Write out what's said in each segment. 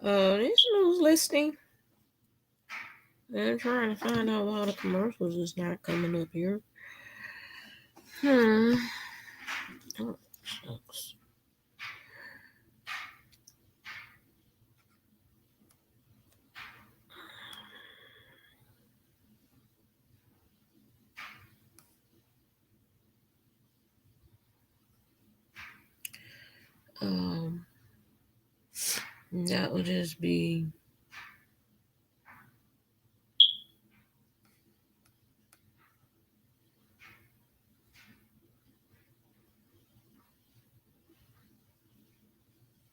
This news listing. I'm trying to find out why the commercials is not coming up here. Hmm. Oh, shucks. Um, that would just be.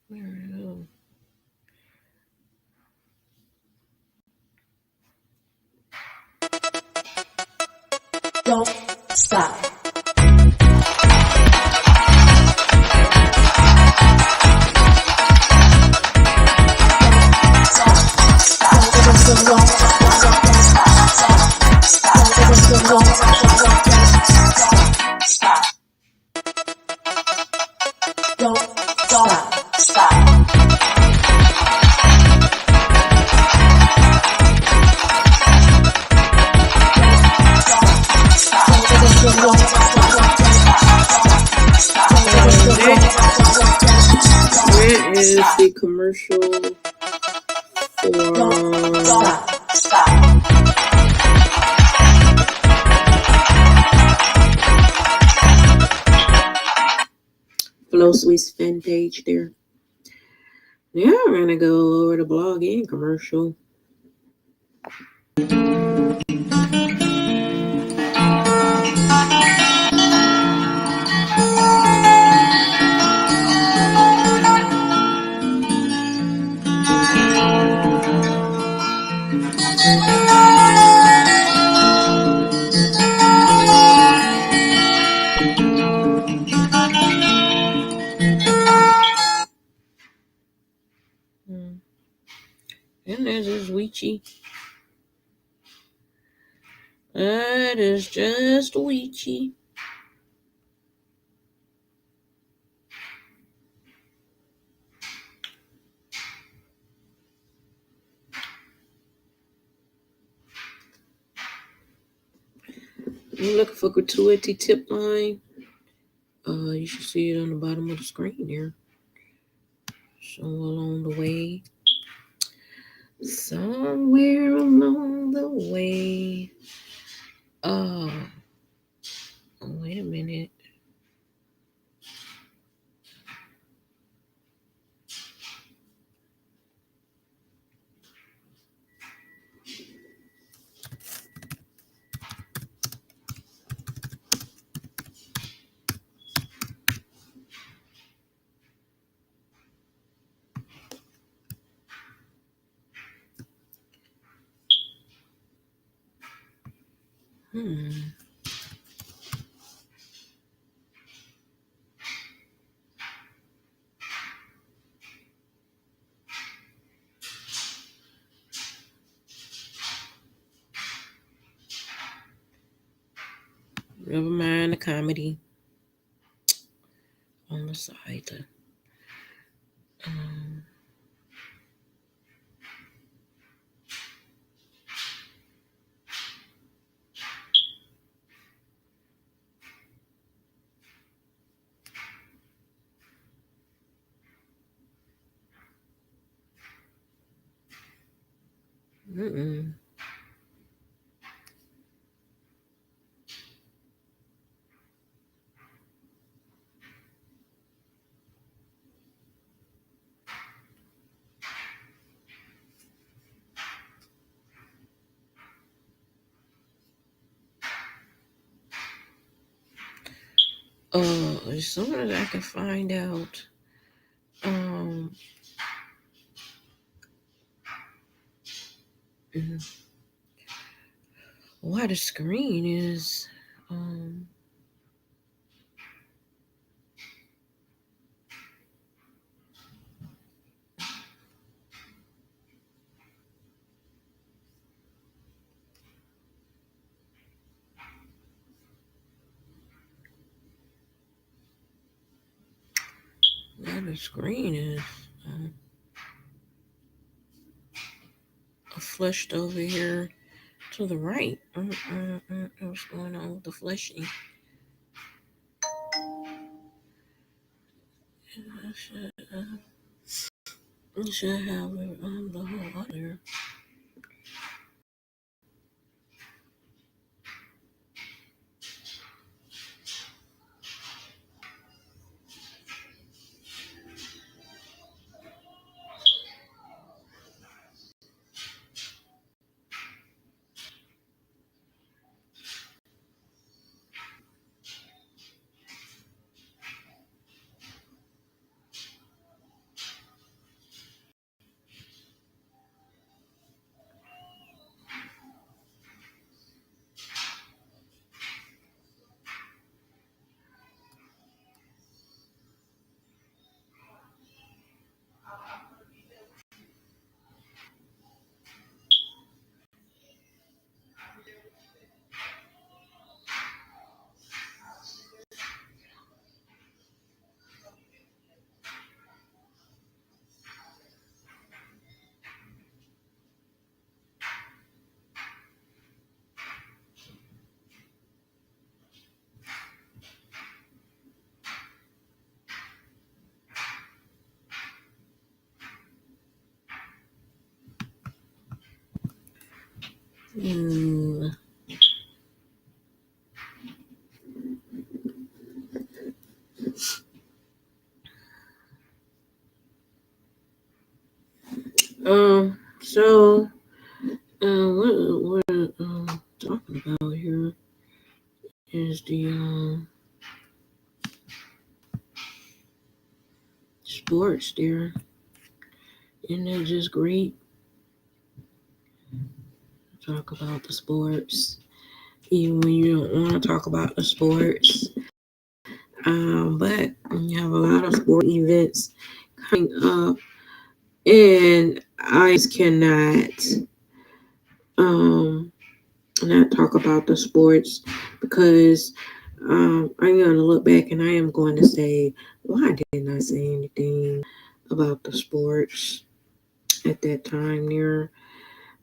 Where is it? Don't stop. Don't stop. Where is the commercial for? Stop. Flow Sweet's fan page there. Yeah, I'm gonna go over the blog and commercial. And there's this Weechie. That is just Weechie. You're looking for gratuity tip line. You should see it on the bottom of the screen there. Somewhere along the way. Somewhere along the way. Oh, wait a minute. Never mind the comedy on the side. Um, mm-mm. As soon as I can find out, why the screen is, why the screen is, flushed over here to the right. What's going on with the flushing? I should have it on the whole other. Mm. So, what talking about here is the sports there. Isn't it just great to talk about the sports, even when you don't want to talk about the sports? But you have a lot of sport events coming up, and I just cannot not talk about the sports because I'm going to look back and I am going to say, why didn't I say anything about the sports at that time there?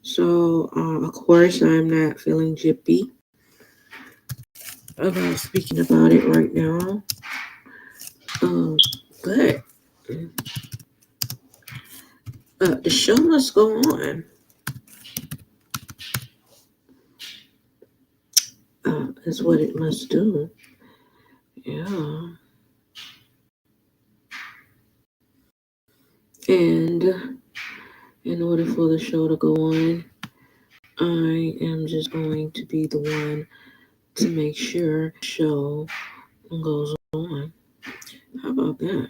So, of course, I'm not feeling jippy about speaking about it right now. But the show must go on. Is what it must do. Yeah. And in order for the show to go on, I am just going to be the one to make sure the show goes on. How about that?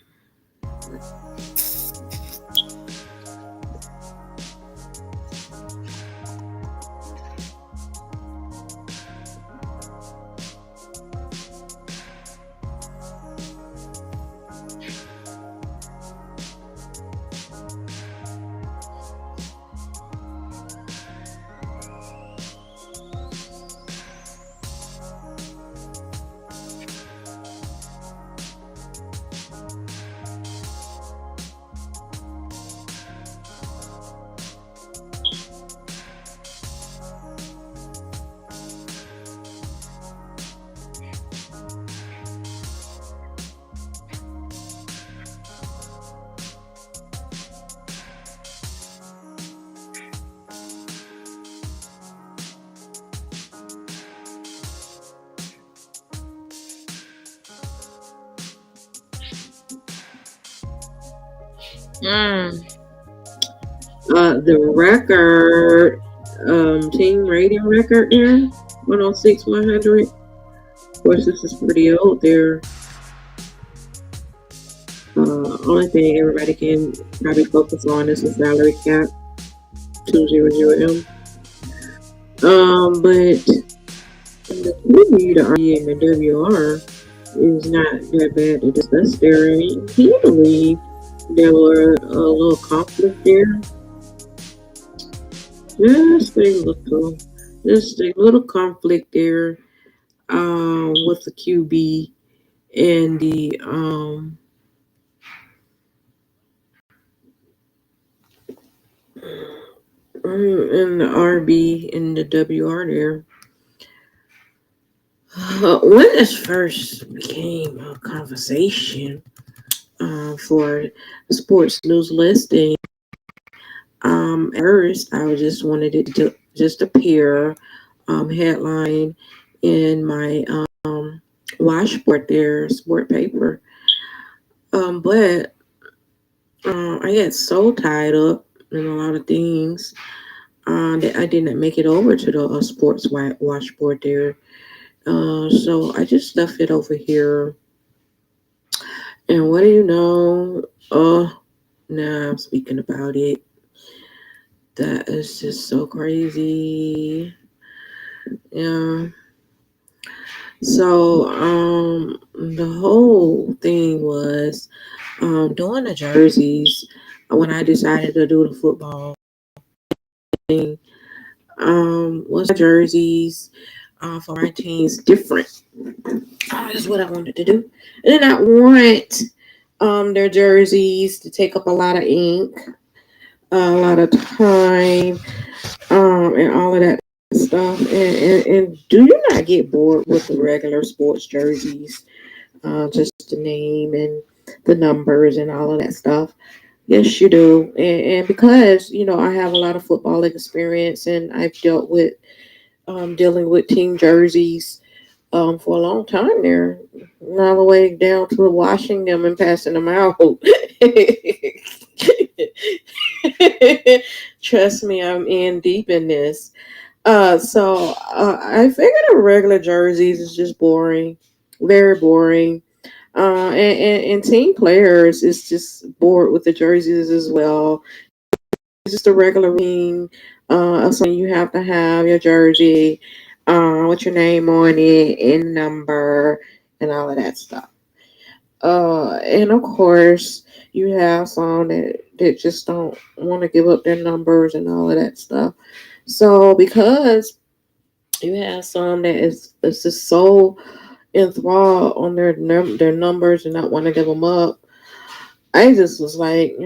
The record, team rating record there, 106, 100. Of course, this is pretty old there. Only thing everybody can probably focus on is the salary cap, 200M. But the QB, the RE, and the WR is not that bad to discuss there. I mean, usually there were a little conflict there. Just a little conflict there with the QB and the in the RB in the WR there. When this first became a conversation for sports news listing, at first I just wanted it to just appear headline in my washboard there, sport paper. But I got so tied up in a lot of things that I did not make it over to the sports washboard there. So I just left it over here. And what do you know? Now I'm speaking about it. That is just so crazy. Yeah. So the whole thing was doing the jerseys when I decided to do the football thing. Was jerseys for my teams different? That's what I wanted to do. I did not want their jerseys to take up a lot of ink, a lot of time, and all of that stuff. And do you not get bored with the regular sports jerseys? Just the name and the numbers and all of that stuff. Yes, you do. And because, I have a lot of football experience and I've dealing with team jerseys for a long time there, all the way down to washing them and passing them out. Trust me, I'm in deep in this. So I figured a regular jerseys is just boring, very boring. And team players is just bored with the jerseys as well. It's just a regular routine of something you have to have your jersey with your name on it and number and all of that stuff. And of course, you have some that just don't want to give up their numbers and all of that stuff. So because you have some that is just so enthralled on their numbers and not want to give them up, I just was like,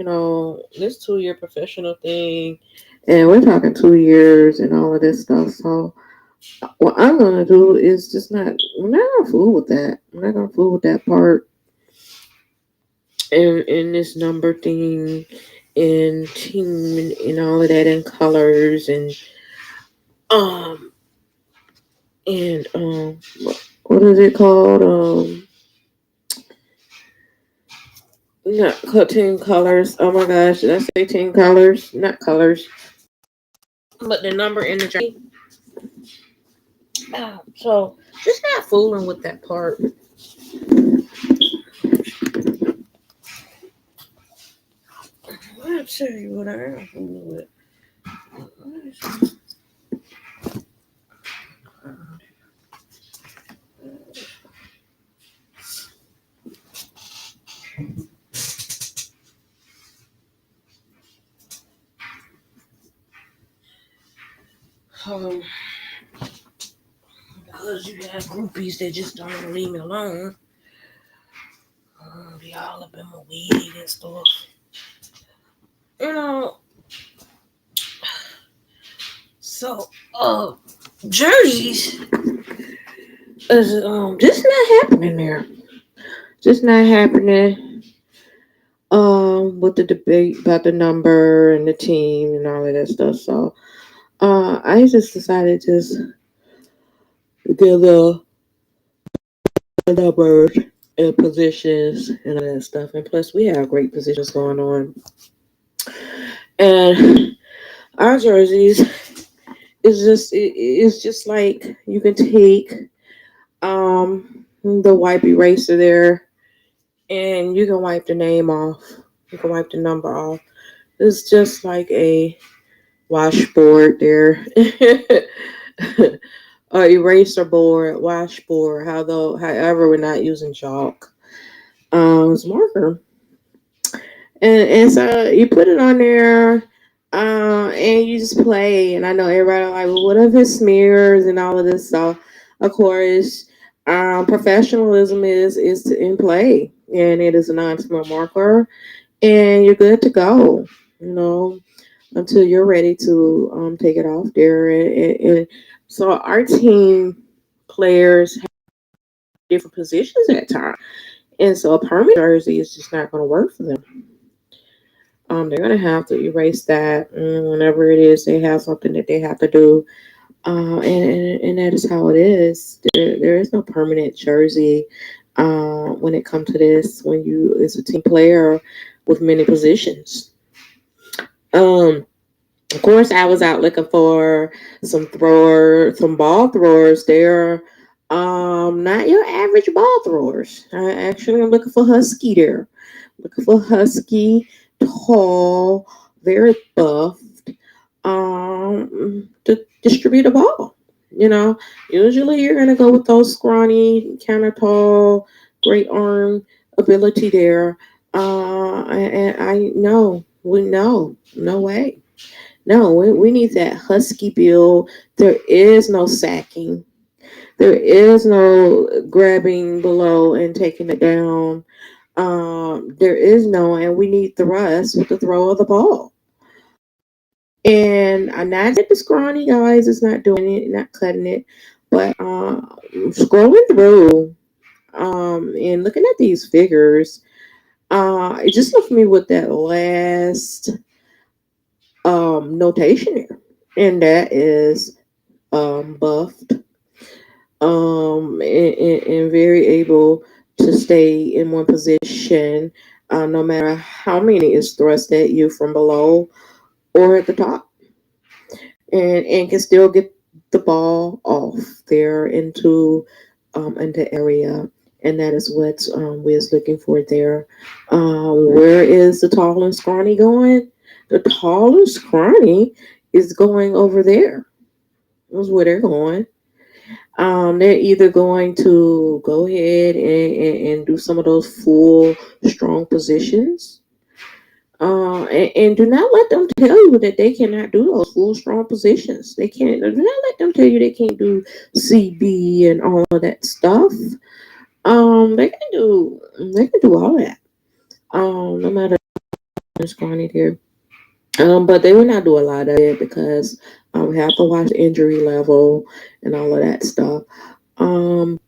this 2 year professional thing, and we're talking 2 years and all of this stuff. So what I'm gonna do is just not. I'm not gonna fool with that. I'm not gonna fool with that part and in this number thing and team and all of that and colors um and what is it called? Not team colors. Oh my gosh, did I say team colors? Not colors, but the number in the jersey. So just not fooling with that part. I'll tell you what I am fooling with. Um, because you have groupies that just don't want to leave me alone. Be all up in my wig and stuff. You know, so jerseys is just not happening there. Just not happening. With the debate about the number and the team and all of that stuff. So I just decided to just give the numbers and positions and all that stuff. And plus we have great positions going on. And our jerseys it's just like you can take the wipe eraser there and you can wipe the name off. You can wipe the number off. It's just like a washboard there. Eraser board, washboard, however we're not using chalk. It's marker. And so you put it on there, and you just play. And I know everybody like, well, what if it smears and all of this stuff? Of course, professionalism is in play, and it is a non-smell marker, and you're good to go. You know, until you're ready to take it off there. And so our team players have different positions at times, and so a permanent jersey is just not going to work for them. They're going to have to erase that whenever it is they have something that they have to do. And that is how it is. There is no permanent jersey when it comes to this. When you is a team player with many positions. Um, of course, I was out looking for some ball throwers. They're not your average ball throwers. I actually am looking for husky there. Looking for husky, tall, very buff, to distribute a ball. You know, usually you're gonna go with those scrawny, kind of tall, great arm ability there. And I know, we know, no way. No, we need that husky build. There is no sacking. There is no grabbing below and taking it down. There is no, and we need thrust with the throw of the ball. And I'm not that the scrawny guys is not doing it, not cutting it, but scrolling through and looking at these figures, it just left me with that last notation there, and that is buffed and very able to stay in one position no matter how many is thrust at you from below or at the top, and can still get the ball off there into area, and that is what Wiz looking for there. Where is the tall and scrawny going? The tall and scrawny is going over there. That's where they're going. They're either going to go ahead and do some of those full strong positions. And do not let them tell you that they cannot do those full strong positions. They can't. Do not let them tell you they can't do CB and all of that stuff. They can do. They can do all that. No matter what's going on here. But they will not do a lot of it because we have to watch the injury level and all of that stuff. Um,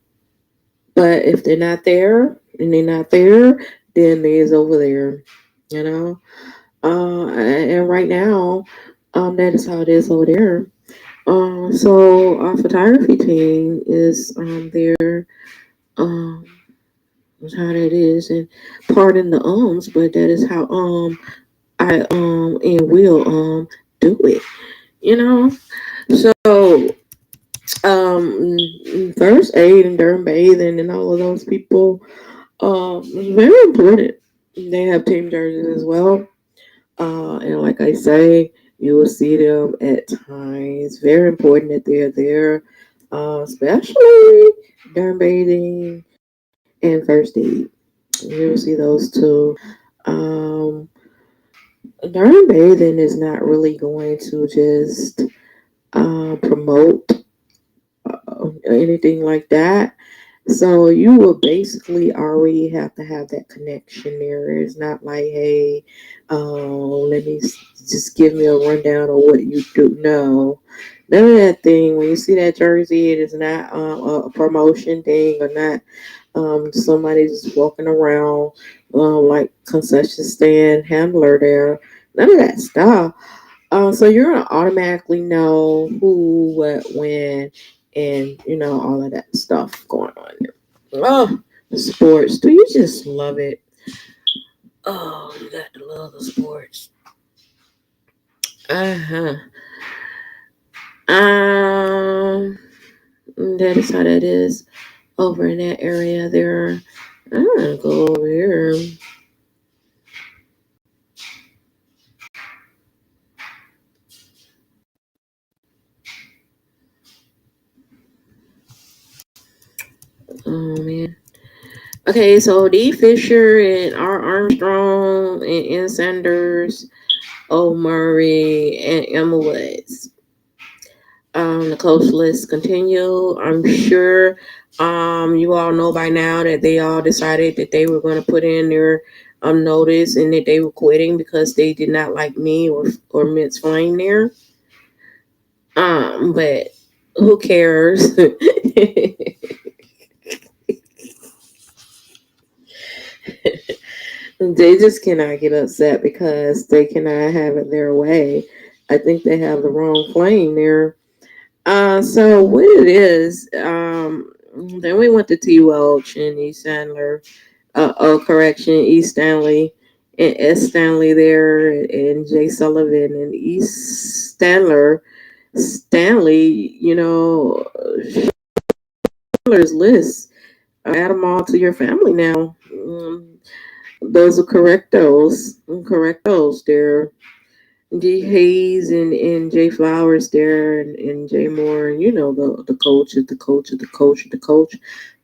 but if they're not there and they're not there, then they's over there. You know. And right now, that is how it is over there. So our photography team is there. Um, that's how that is, and pardon the but that is how I and will do it. You know. So first aid and derm bathing and all of those people is very important. They have team jerseys as well. And like I say, you will see them at times. Very important that they're there, especially during bathing and first aid. You will see those two. Um, During bathing is not really going to just promote anything like that. So you will basically already have to have that connection there. It's not like, hey, let me just give me a rundown of what you do. No, none of that thing. When you see that jersey, it is not a promotion thing or not somebody just walking around like concession stand handler there. None of that stuff. So you're gonna automatically know who, what, when, and all of that stuff going on there. Oh, the sports. Do you just love it? Oh, you got to love the sports. Uh-huh. Um, that is how that is over in that area there. I'm gonna go over here. Oh man. Okay, so D Fisher and R Armstrong and N Sanders, O Murray and Emma Woods. The coach list continue. I'm sure you all know by now that they all decided that they were going to put in their notice and that they were quitting because they did not like me or Mitch playing there. But who cares? They just cannot get upset because they cannot have it their way. I think they have the wrong flame there. So what it is, then we went to T Welch and East Sandler. Correction, East Stanley and S Stanley there, and Jay Sullivan and East Stanley. Schindler's List. Add them all to your family now. Those are correctos there. D Hayes and Jay Flowers there and Jay Moore and the coach of the coach of the coach of the coach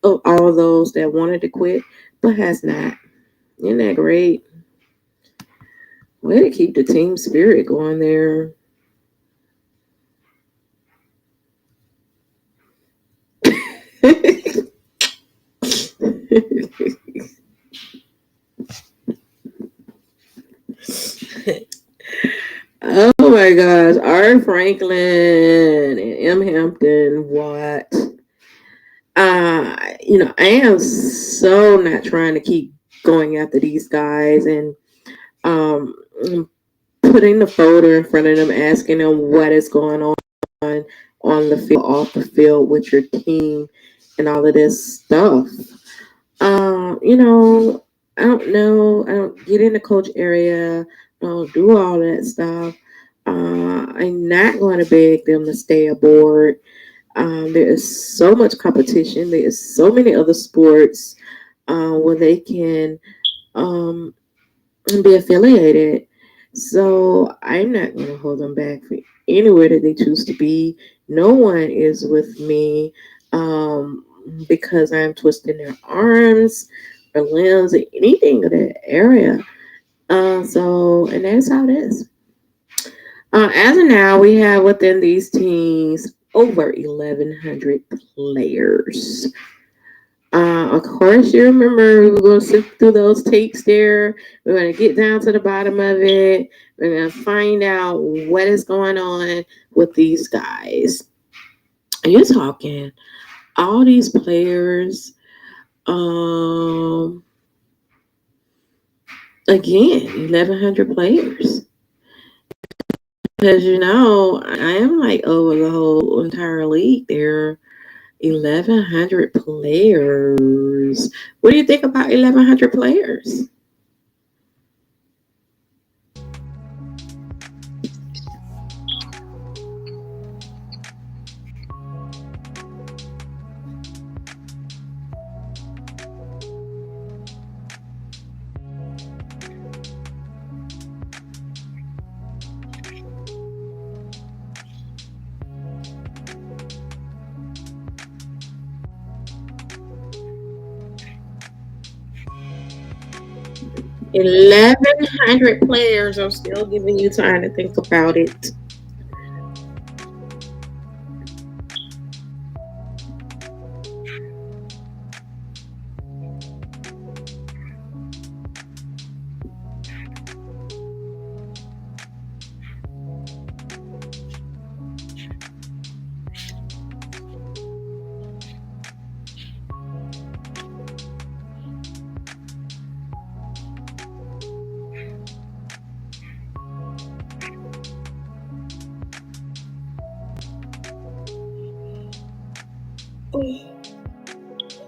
of all those that wanted to quit but has not. Isn't that great? Way to keep the team spirit going there. Oh my gosh, Art Franklin and M. Hampton, what? I am so not trying to keep going after these guys and um putting the photo in front of them, asking them what is going on the field, off the field with your team, and all of this stuff. I don't know. I don't get in the coach area. I don't do all that stuff. I'm not going to beg them to stay aboard. There is so much competition. There is so many other sports where they can um, be affiliated. So I'm not going to hold them back for anywhere that they choose to be. No one is with me because I'm twisting their arms or limbs or anything of that area. And that's how it is. As of now, we have within these teams over 1,100 players. Of course, you remember we were going to sift through those tapes there. We're going to get down to the bottom of it. We're going to find out what is going on with these guys. You're talking all these players. Again, 1,100 players. Because I am like over the whole entire league there. 1,100 players. What do you think about 1,100 players? $1,100 players. I'm still giving you time to think about it.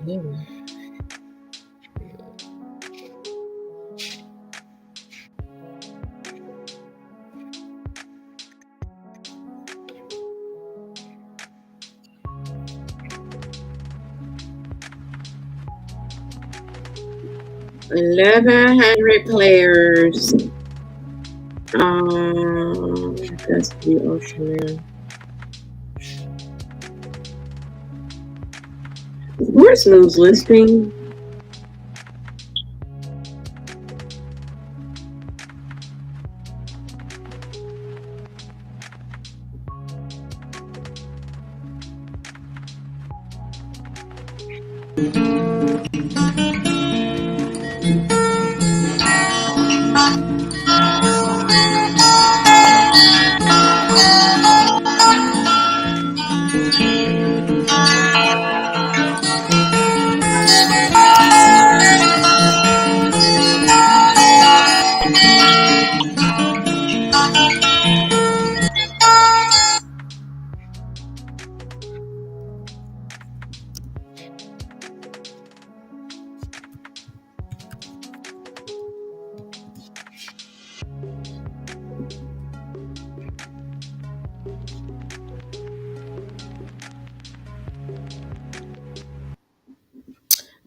Mm. 1,100 players. That's the ocean man. Sports news listing.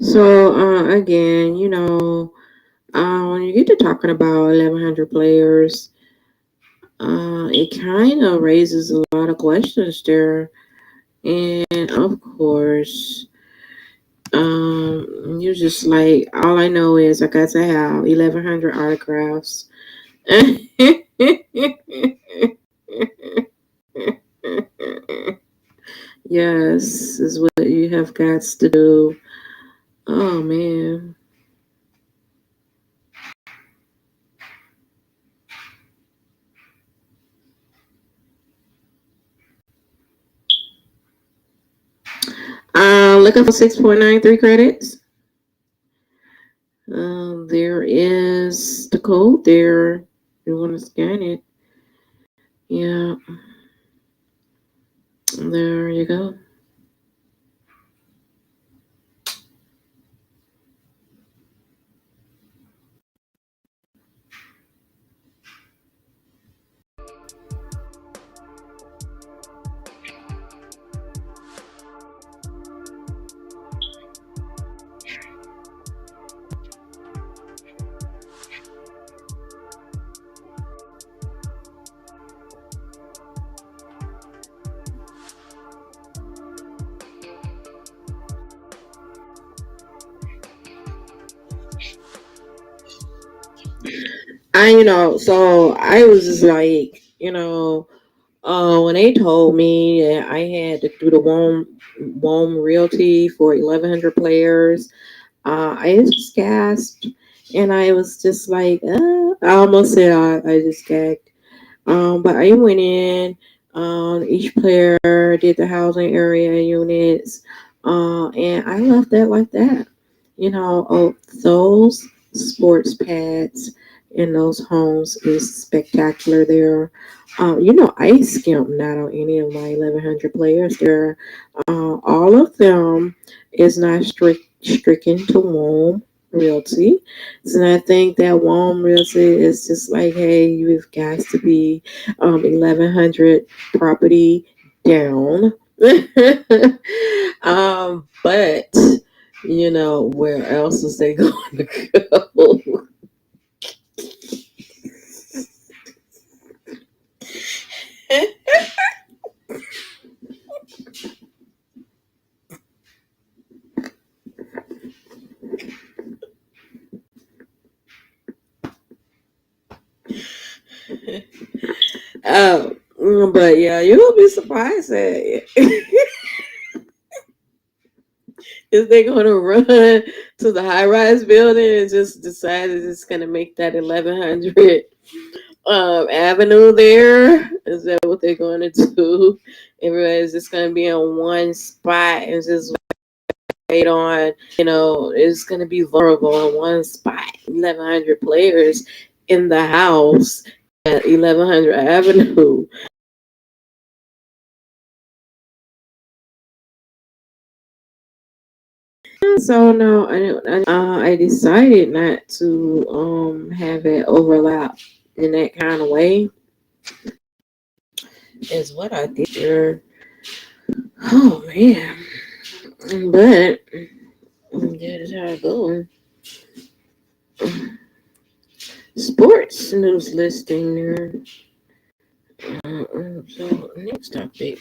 So again, when you get to talking about 1100 players, it kind of raises a lot of questions there. And of course, you're just like, all I know is I got to have 1100 autographs. Yes, is what you have got to do. Oh man. Looking for 6.93 credits. There is the code there. You want to scan it. Yeah. There you go. So I was just like, when they told me that I had to do the WOM Realty for 1100 players, I just gasped, and I was just like, I almost said I just gagged. But I went in. Each player did the housing area units, and I left that like that. Those sports pads in those homes is spectacular. There, I skimped not on any of my 1100 players. There, all of them is not stricken to WOM Realty. So I think that WOM Realty is just like, hey, you've got to be 1100 property down. But where else is they going to go? But yeah, you'll be surprised that is they going to run to the high rise building and just decide that it's going to make that 1100 avenue there? Is that what they're going to do? Everybody's just going to be in one spot and just wait on, it's going to be vulnerable in one spot. 1100 players in the house at 1100 Avenue. So no, I decided not to have it overlap in that kind of way. Is what I did there. Oh man, but that is how it goes. Sports news listing there. So next topic.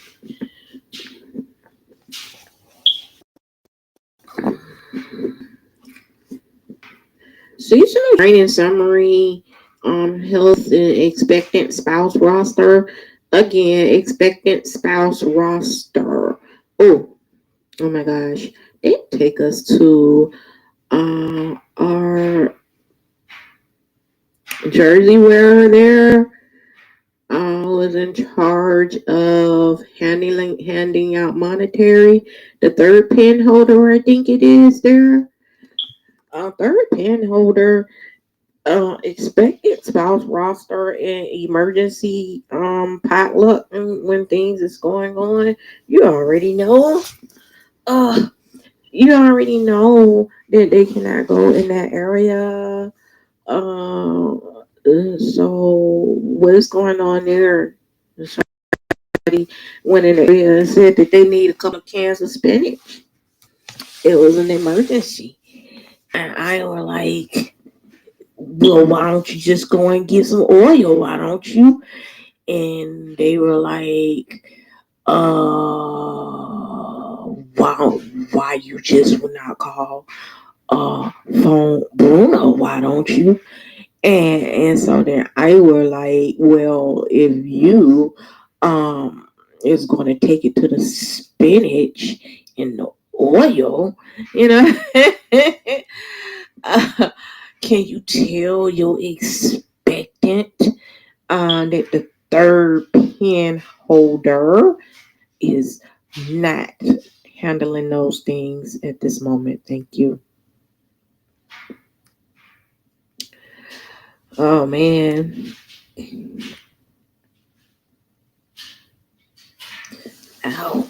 Seasonal training summary. Health and expectant spouse roster. Again, expectant spouse roster. Oh my gosh. They take us to our jersey wearer there. Was in charge of handing out monetary. The third pin holder, I think it is there. Third pin holder expected spouse roster and emergency potluck and when things is going on. You already know. Uh, you already know that they cannot go in that area. So what is going on there? Somebody went in the area and said that they need a couple of cans of spinach. It was an emergency, and I were like, "Well, why don't you just go and get some oil? Why don't you?" And they were like, why you just would not call phone Bruno? Why don't you?" And so then I were like, well, if you um is going to take it to the spinach and the oil, you know, uh, can you tell your expectant that the third pen holder is not handling those things at this moment? Thank you. Oh man. Ow.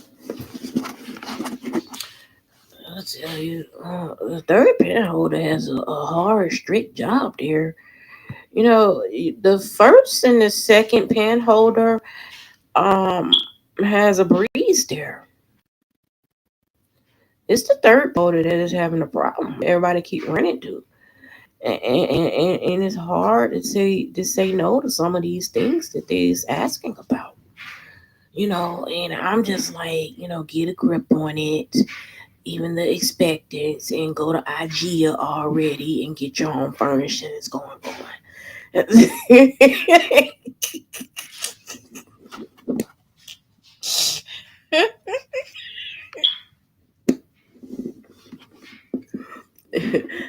I'll tell you, the third pen holder has a hard, strict job there. You know, the first and the second pen holder um has a breeze there. It's the third holder that is having a problem. Everybody keep running to, and it's hard to say no to some of these things that they's asking about. You know, and I'm just like, get a grip on it, even the expectants, and go to IGEA already and get your home furnishings going on.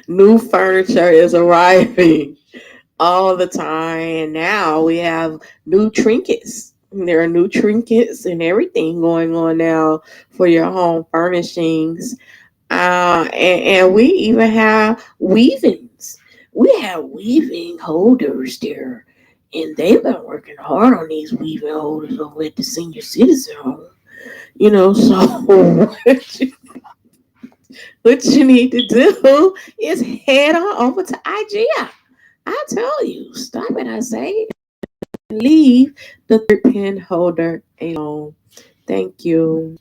New furniture is arriving all the time, and now we have new trinkets. There are new trinkets and everything going on now for your home furnishings. And we even have weavings. We have weaving holders there, and they've been working hard on these weaving holders over at the senior citizen home. So what you need to do is head on over to IGI. I tell you, stop it, I say. Leave the third pin holder alone. Thank you.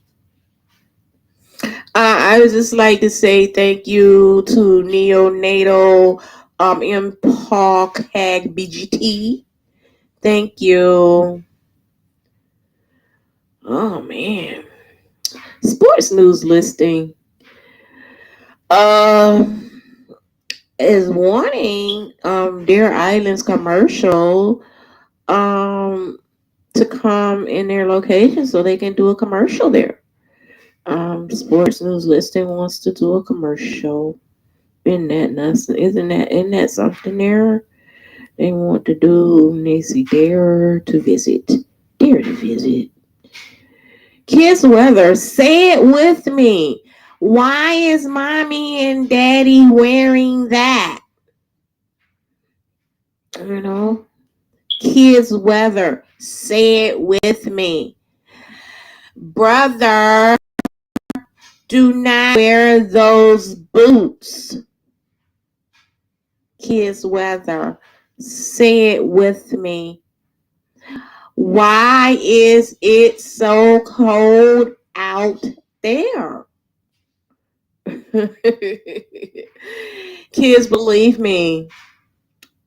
I would just like to say thank you to Neonatal Park Hag BGT. Thank you. Oh man. Sports news listing. Uh is wanting Deer Island's commercial um to come in their location so they can do a commercial there. Sports news listing wants to do a commercial. Isn't that nuts? Isn't that something there? They want to do Nancy Dare to visit. Dare to visit. Kiss weather. Say it with me. Why is mommy and daddy wearing that? You know? Kids weather. Say it with me. Brother, do not wear those boots. Kids weather. Say it with me. Why is it so cold out there? Kids, believe me.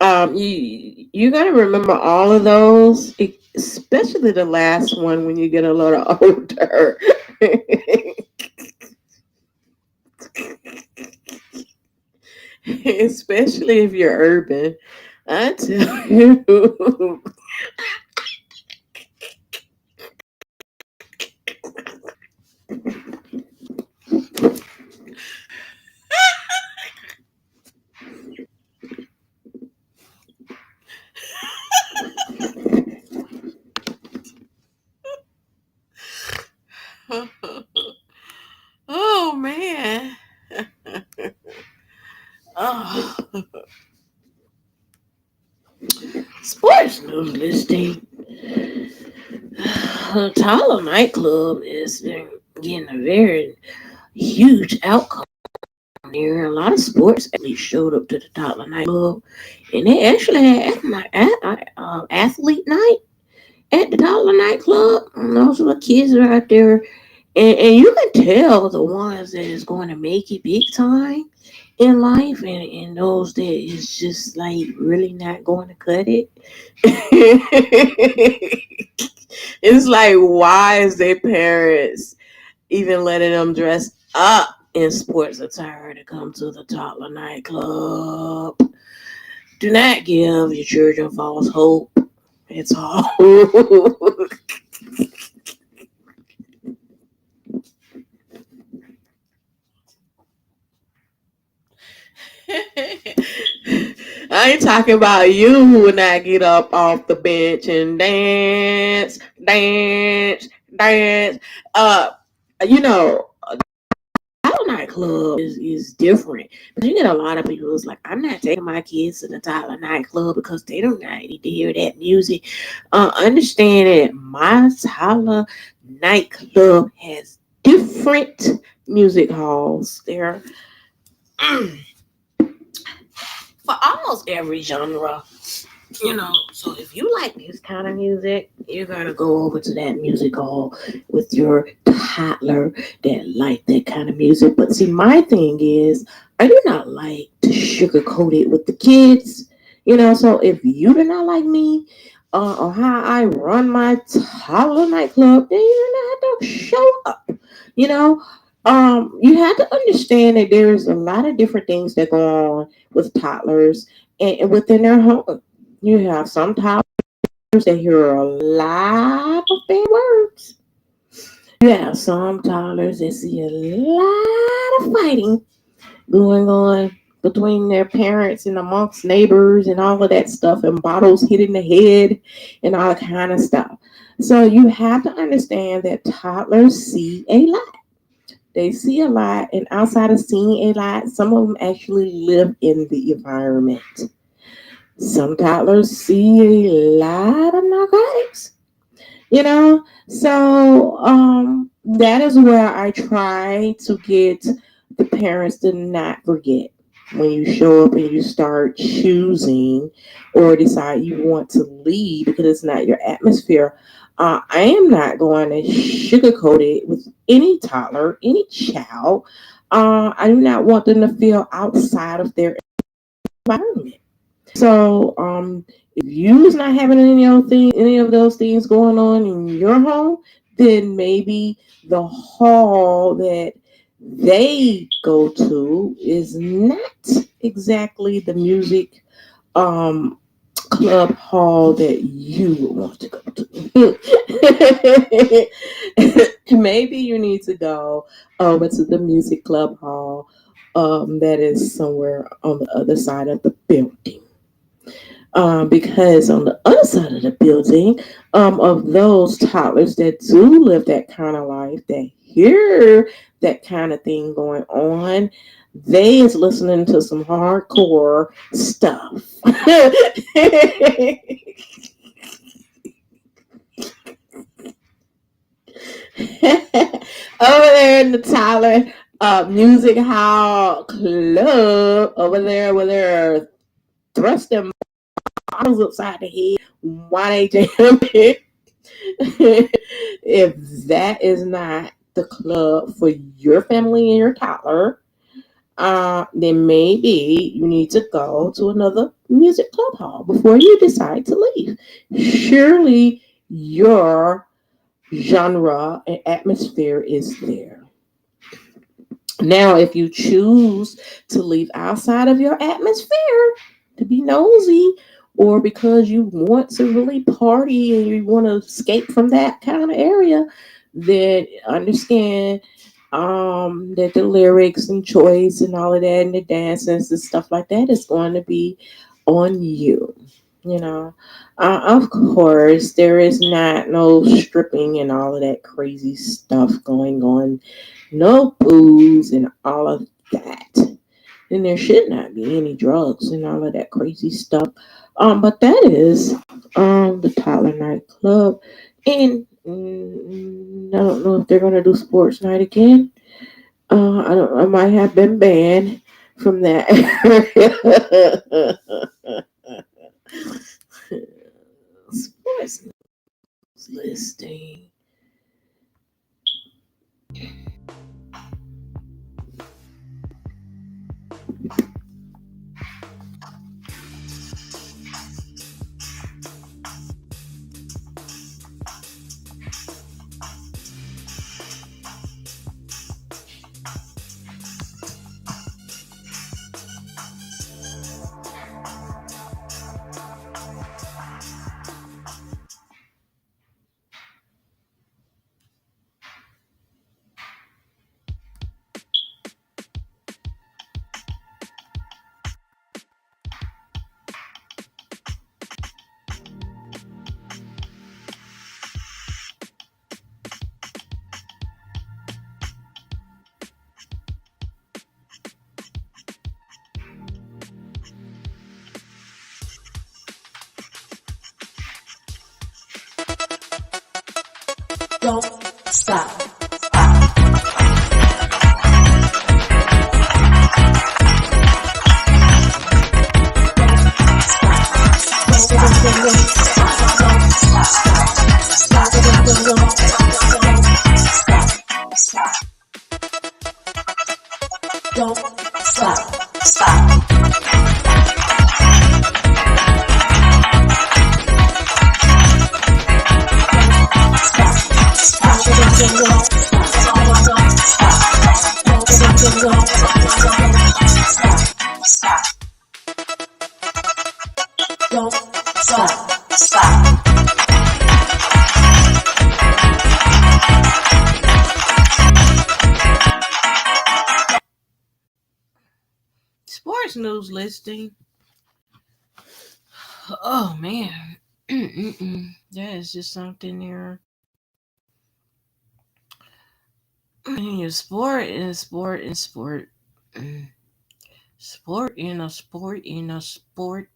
You gotta remember all of those, especially the last one when you get a little older. Especially if you're urban. I tell you. Oh man. Oh. I was listening. Tyler nightclub is getting a very huge outcome there. A lot of sports athletes showed up to the Tyler nightclub, and they actually had athlete night at the Tyler nightclub. And those little kids are out there, and you can tell the ones that is going to make it big time in life, and those that is just like really not going to cut it. It's like, why is their parents even letting them dress up in sports attire to come to the Toddler nightclub? Do not give your children false hope. It's all. I ain't talking about you who would not get up off the bench and dance, dance, dance. Uh, you know, Tyler nightclub is different. But you get a lot of people who's like, I'm not taking my kids to the Tyler nightclub because they don't need to hear that music. Understand that my Tyler nightclub has different music halls there. For almost every genre, so if you like this kind of music, you're gonna go over to that music hall with your toddler that like that kind of music. But see, my thing is, I do not like to sugarcoat it with the kids. So if you do not like me, or how I run my toddler nightclub, then you do not have to show up. You know, you have to understand that there's a lot of different things that go on with toddlers and within their home. You have some toddlers that hear a lot of bad words. You have some toddlers that see a lot of fighting going on between their parents and amongst neighbors and all of that stuff, and bottles hitting the head and all kind of stuff. So you have to understand that toddlers see a lot. They see a lot, and outside of seeing a lot, some of them actually live in the environment. Some toddlers see a lot of narcotics, so that is where I try to get the parents to not forget when you show up and you start choosing or decide you want to leave because it's not your atmosphere. I am not going to sugarcoat it with any toddler, any child. I do not want them to feel outside of their environment. So, if you was not having any of those things going on in your home, then maybe the hall that they go to is not exactly the music um club hall that you would want to go to. Maybe you need to go over to the music club hall that is somewhere on the other side of the building. Because on the other side of the building, of those toddlers that do live that kind of life, that hear that kind of thing going on, they is listening to some hardcore stuff. Over there in the Tyler Music Hall Club, over there where they're thrusting bottles upside the head while they jamming. If that is not the club for your family and your toddler, then maybe you need to go to another music club hall before you decide to leave. Surely your genre and atmosphere is there. Now, if you choose to leave outside of your atmosphere to be nosy, or because you want to really party and you want to escape from that kind of area, then understand that the lyrics and choice and all of that and the dances and stuff like that is going to be on you. You know, of course, there is not no stripping and all of that crazy stuff going on, no booze and all of that. And there should not be any drugs and all of that crazy stuff. But that is the Tyler nightclub, and I don't know if they're gonna do sports night again. I don't. I might have been banned from that area. Sports news listing. Don't stop. Don't stop. Stop. Don't stop. Stop. Sports news listing. Oh man, that is just something there. Sport and sport and sport. Mm. Sport in a sport in a sport.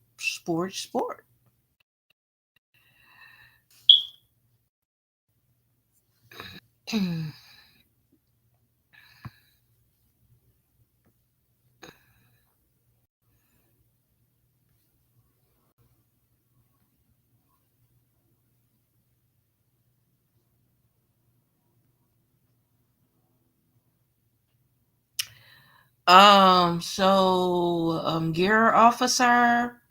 Gear officer,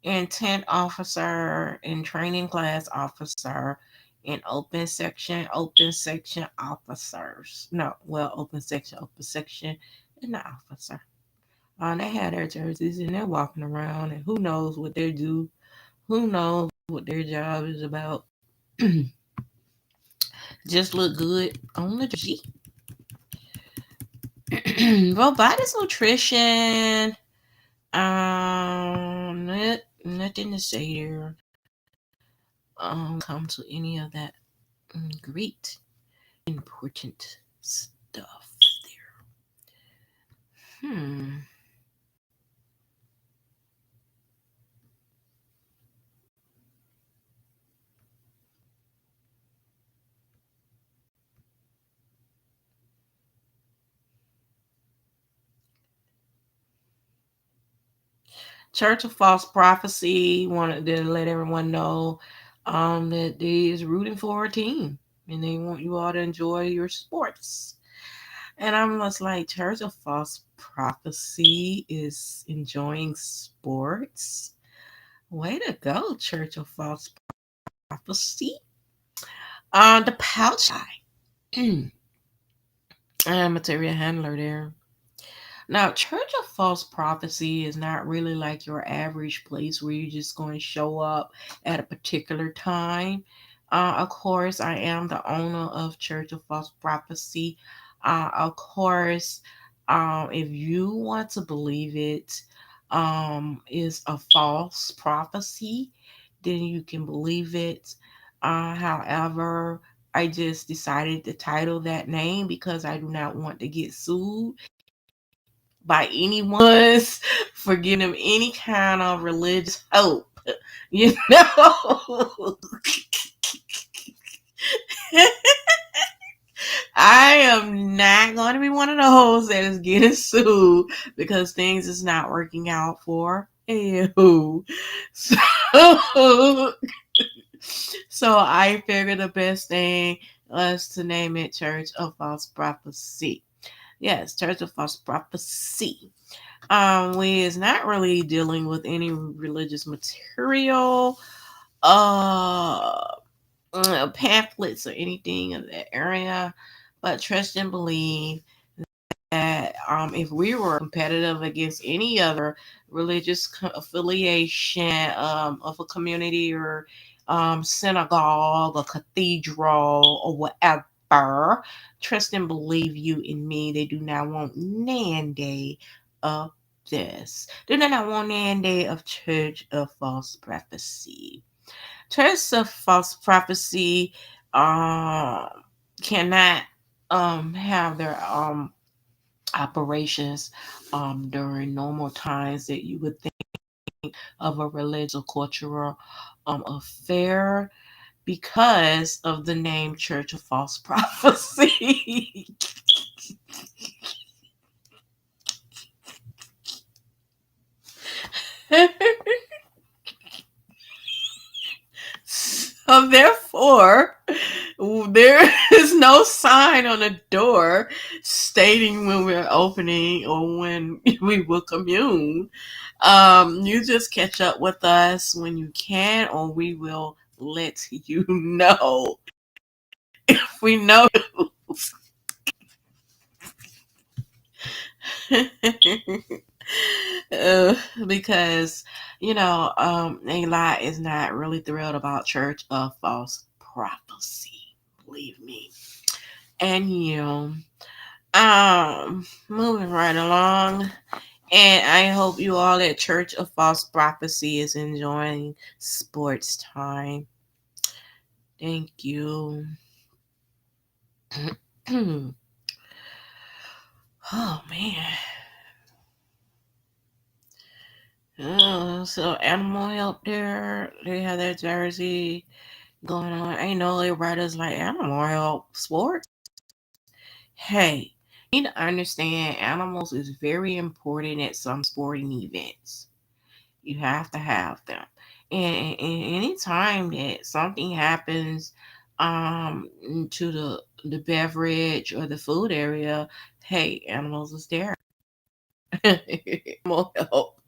intent officer, and training class officer, and open section officers. No, well, open section, and the officer. They had their jerseys and they're walking around, and who knows what they do? Who knows what their job is about? Just look good on the jersey. Robotics nutrition. Nothing to say there. Come to any of that great important stuff there. Church of False Prophecy wanted to let everyone know that they is rooting for a team and they want you all to enjoy your sports. And I'm just like, Church of False Prophecy is enjoying sports. Way to go, Church of False Prophecy. The pouch guy. Material handler there. Now, Church of False Prophecy is not really like your average place where you're just going to show up at a particular time. Of course, I am the owner of Church of False Prophecy. Of course, if you want to believe it is a false prophecy, then you can believe it. However, I just decided to title that name because I do not want to get sued by anyone for giving them any kind of religious hope. You know, I am not going to be one of those that is getting sued because things is not working out for you. So, so I figured the best thing was to name it Church of False Prophecy. Yes, Church of False Prophecy. We is not really dealing with any religious material, uh, pamphlets or anything in that area, but trust and believe that if we were competitive against any other religious affiliation of a community or synagogue or cathedral or whatever, trust and believe you in me. They do not want nan day of this. They do not want nan day of Church of False Prophecy. Church of False Prophecy um, cannot have their operations during normal times that you would think of a religious or cultural affair because of the name Church of False Prophecy. So therefore, there is no sign on the door stating when we're opening or when we will commune. You just catch up with us when you can, or we will let you know if we know. uh, because Eli is not really thrilled about Church of False Prophecy. Believe me. And moving right along. And I hope you all at Church of False Prophecy is enjoying sports time. Thank you. Oh man. So Animal Help there, they have their jersey going on. I know everybody's like Animal Help sports. Hey, you need to understand animals is very important at some sporting events. You have to have them. And anytime that something happens to the beverage or the food area, hey, animals is there. Animal help.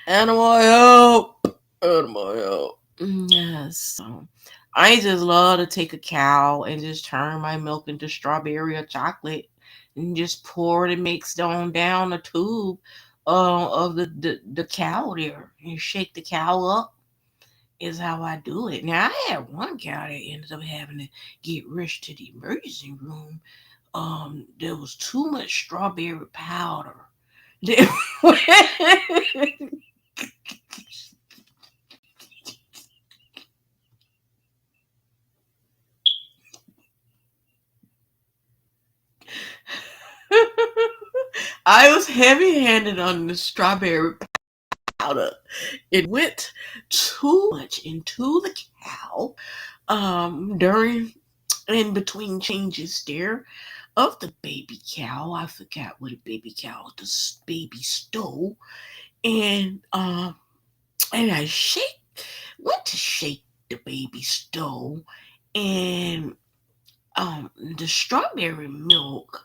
Animal help. Animal help. Yes. So I just love to take a cow and just turn my milk into strawberry or chocolate and just pour the mix on down the tube of the cow there and shake the cow up is how I do it. Now I had one cow that ended up having to get rushed to the emergency room. There was too much strawberry powder. I was heavy handed on the strawberry powder. It went too much into the cow during in between changes there of the baby cow. I forgot what a baby cow, the baby stole. And I went to shake the baby stole and the strawberry milk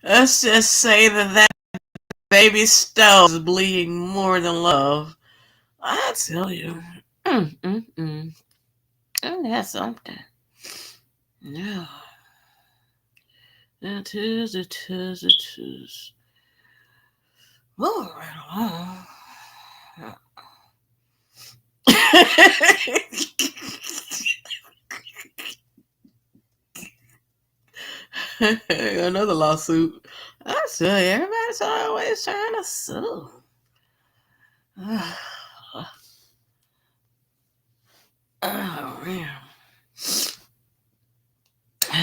let's just say that baby stove is bleeding more than love. I tell you. Mm, mm, mm. Oh, that's something. Yeah. It is. Moving right along. Another lawsuit. I sue. Everybody's always trying to sue. Oh man.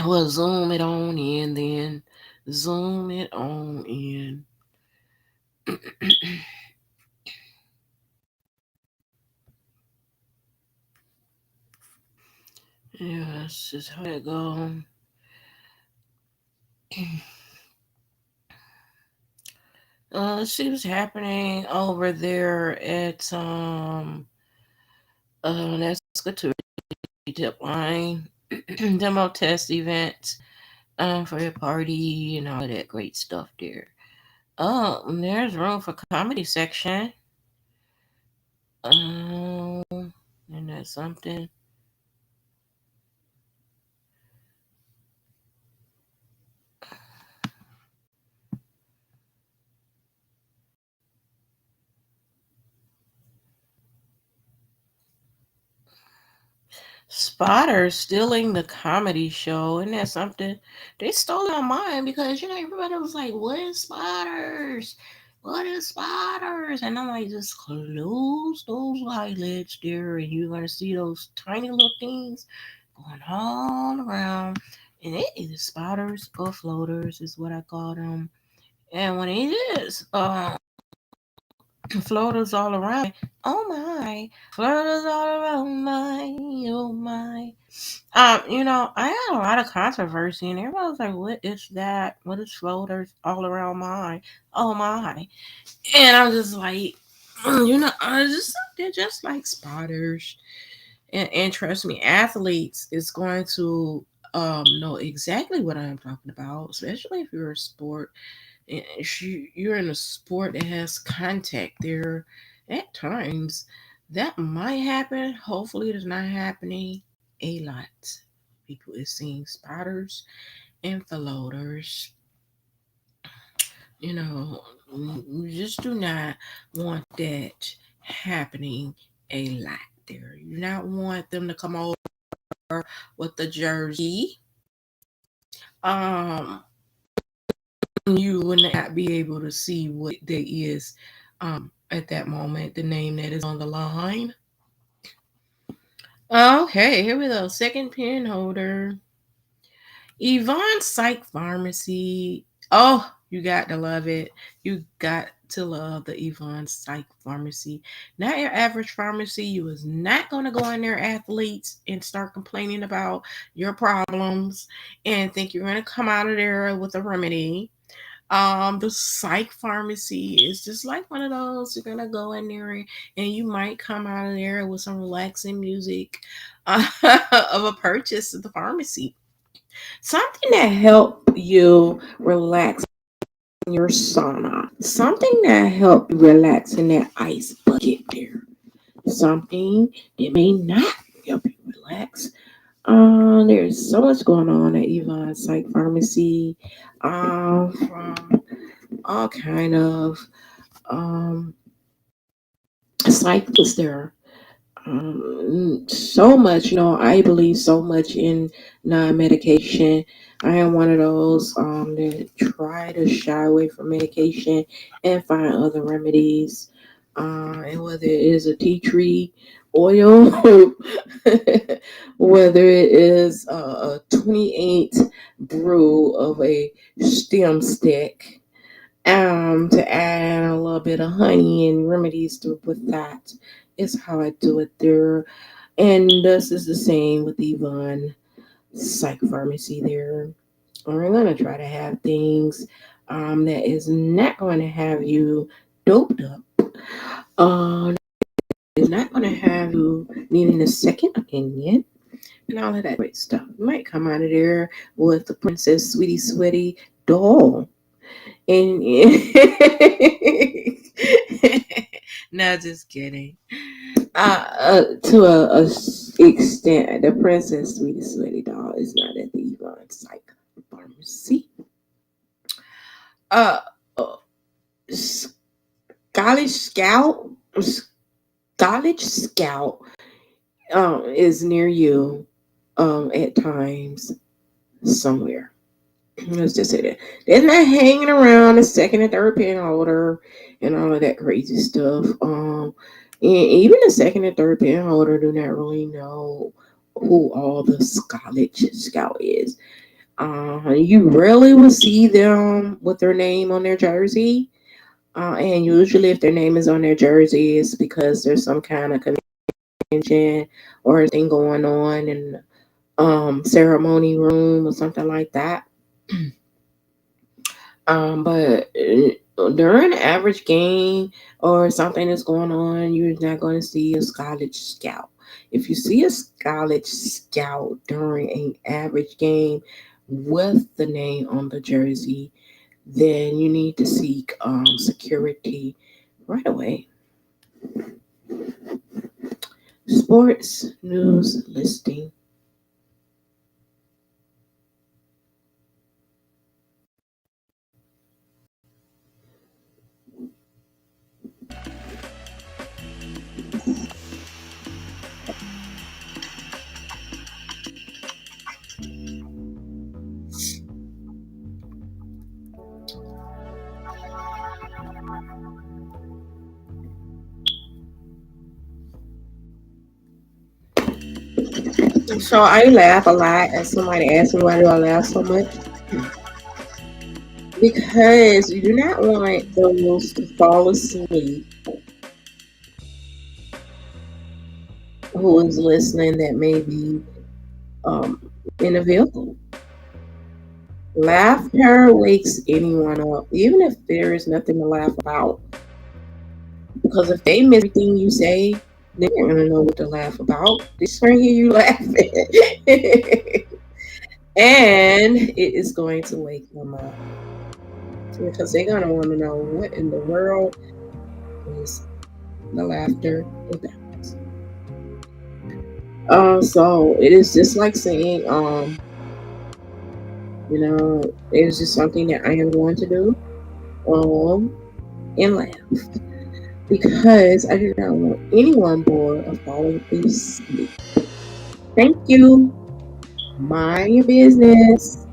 Well, zoom it on in then. Zoom it on in. Yeah, that's just how it goes. Let's see what's happening over there at that's good to tip line demo test event for your party and all of that great stuff there. Oh, and there's room for comedy section. And that's something. Spotter stealing the comedy show, and that's something they stole my mind because everybody was like, "What is spotters? What is spotters?" And I'm like, just close those eyelids there, and you're gonna see those tiny little things going all around. And it is spotters or floaters, is what I call them. And when it is, floaters all around. Oh my, floaters all around my, oh my. I had a lot of controversy, and everybody was like, "What is that? What is floaters all around my? Oh my!" And I'm just like, I just they're just like spotters, and trust me, athletes is going to know exactly what I'm talking about, especially if you're a sport. If you're in a sport that has contact there, at times that might happen. Hopefully, it's not happening a lot. People is seeing spotters and floaters. You know, we just do not want that happening a lot there. You not want them to come over with the jersey. Um, you would not be able to see what there is at that moment, the name that is on the line. Okay, here we go. Second pin holder. Yvonne Psych Pharmacy. Oh, you got to love it. You got to love the Yvonne Psych Pharmacy. Not your average pharmacy. You is not going to go in there, athletes, and start complaining about your problems and think you're going to come out of there with a remedy. The psych pharmacy is just like one of those. You're gonna go in there and you might come out of there with some relaxing music of a purchase at the pharmacy. Something that help you relax in your sauna. Something that help you relax in that ice bucket there. Something that may not help you relax. There's so much going on at Yvonne Psych Pharmacy. From all kind of um, cyclists there. So much, I believe so much in non-medication. I am one of those that try to shy away from medication and find other remedies. And whether it is a tea tree oil, whether it is a 28 brew of a stem stick, to add a little bit of honey and remedies to with that is how I do it there. And this is the same with Yvonne Psych Pharmacy there. We're gonna try to have things that is not going to have you doped up. Is not going to have you needing a second opinion and all of that great stuff. You might come out of there with the Princess Sweetie Sweaty doll. And no, just kidding. To extent, the Princess Sweetie Sweaty doll is not at the Yvonne Psych Pharmacy. Uh, uh, College Scout, College Scout, is near you, at times somewhere. Let's just say that they're not hanging around the second and third pin holder and all of that crazy stuff. And even the second and third pin holder do not really know who all the college scout is. You rarely will see them with their name on their jersey. And usually, if their name is on their jersey, it's because there's some kind of convention or thing going on in ceremony room or something like that. But during an average game or something that's going on, you're not going to see a college scout. If you see a college scout during an average game with the name on the jersey, then you need to seek security right away. Sports news listing. So I laugh a lot, and somebody asked me why do I laugh so much. Because you do not want those to fall asleep who is listening that may be in a vehicle. Laughter wakes anyone up, even if there is nothing to laugh about. Because if they miss everything you say, they're not gonna know what to laugh about. They're just gonna hear you laughing. And it is going to wake them up. Because they're gonna want to know what in the world is the laughter about. So it is just like saying, it is just something that I am going to do, and laugh because I do not want anyone bored of falling asleep. Thank you. Mind your business.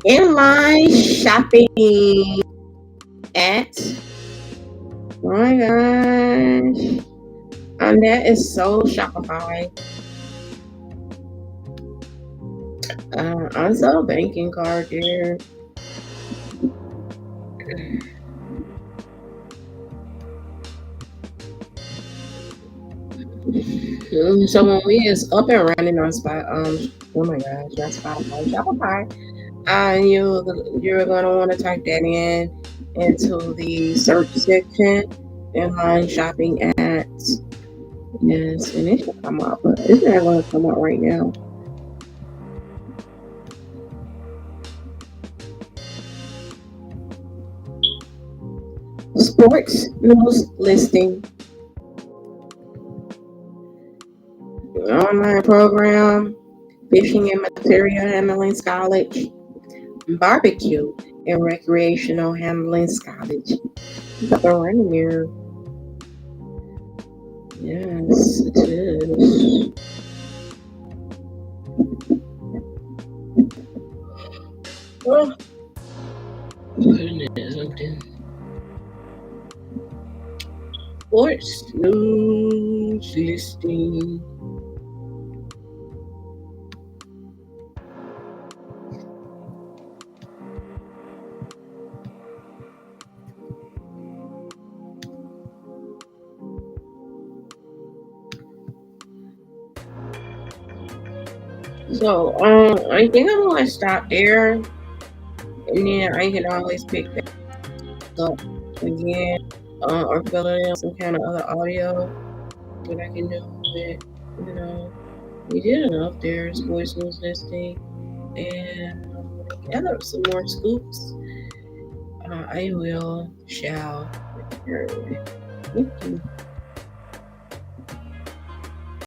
Inline shopping at, oh my gosh, and that is so Shopify. I saw a banking card there. So when we is up and running on spot, oh my gosh, that's Spotify, Shopify. You're gonna want to type that in into the search section, inline shopping ads. Yes, and it should come up, but it's not going to come up right now. Sports news listing. Online program, fishing and material handling college, barbecue and recreational handling college. Got the running here. Yes, it is. Oh, goodness, something. Sports news listing. So, I think I'm gonna stop there, and then I can always pick that up again, or fill in some kind of other audio that I can do with, we did enough there, sports news listing, and gather some more scoops. I shall return. Thank you.